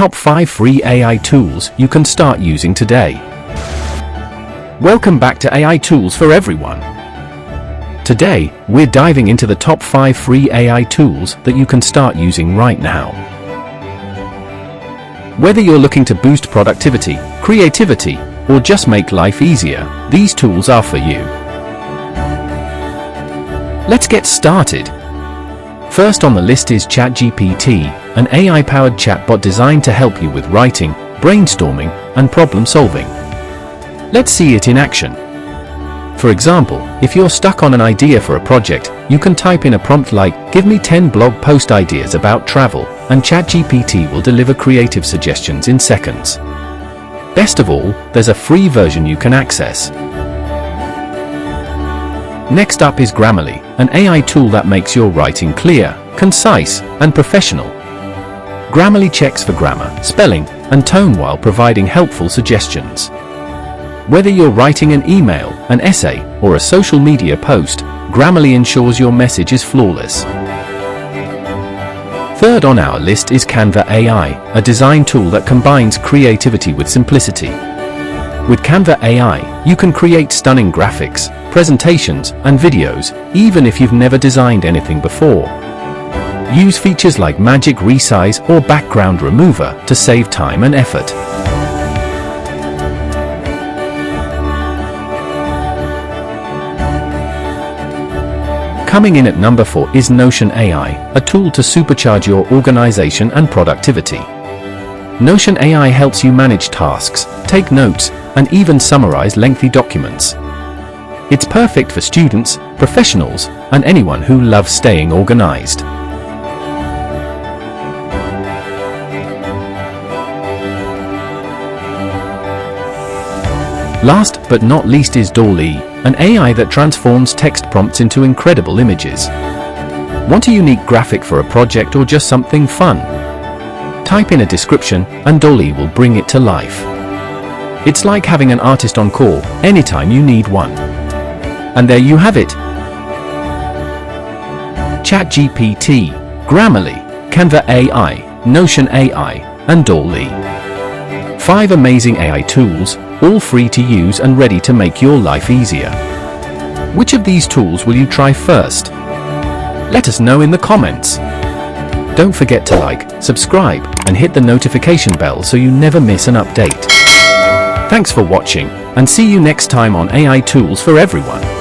top 5 free AI tools you can start using today. Welcome back to AI Tools for Everyone. Today, we're diving into the top 5 free AI tools that you can start using right now. Whether you're looking to boost productivity, creativity, or just make life easier, these tools are for you. Let's get started. First on the list is ChatGPT, an AI-powered chatbot designed to help you with writing, brainstorming, and problem-solving. Let's see it in action. For example, if you're stuck on an idea for a project, you can type in a prompt like, "Give me 10 blog post ideas about travel," and ChatGPT will deliver creative suggestions in seconds. Best of all, there's a free version you can access. Next up is Grammarly, an AI tool that makes your writing clear, concise, and professional. Grammarly checks for grammar, spelling, and tone while providing helpful suggestions. Whether you're writing an email, an essay, or a social media post, Grammarly ensures your message is flawless. Third on our list is Canva AI, a design tool that combines creativity with simplicity. With Canva AI, you can create stunning graphics, presentations, and videos, even if you've never designed anything before. Use features like Magic Resize or Background Remover to save time and effort. Coming in at number 4 is Notion AI, a tool to supercharge your organization and productivity. Notion AI helps you manage tasks, take notes, and even summarize lengthy documents. It's perfect for students, professionals, and anyone who loves staying organized. Last but not least is DALL-E, an AI that transforms text prompts into incredible images. Want a unique graphic for a project or just something fun? Type in a description, and DALL-E will bring it to life. It's like having an artist on call anytime you need one. And there you have it. ChatGPT, Grammarly, Canva AI, Notion AI, and DALL-E. 5 amazing AI tools, all free to use and ready to make your life easier. Which of these tools will you try first? Let us know in the comments. Don't forget to like, subscribe, and hit the notification bell so you never miss an update. Thanks for watching, and see you next time on AI Tools for Everyone.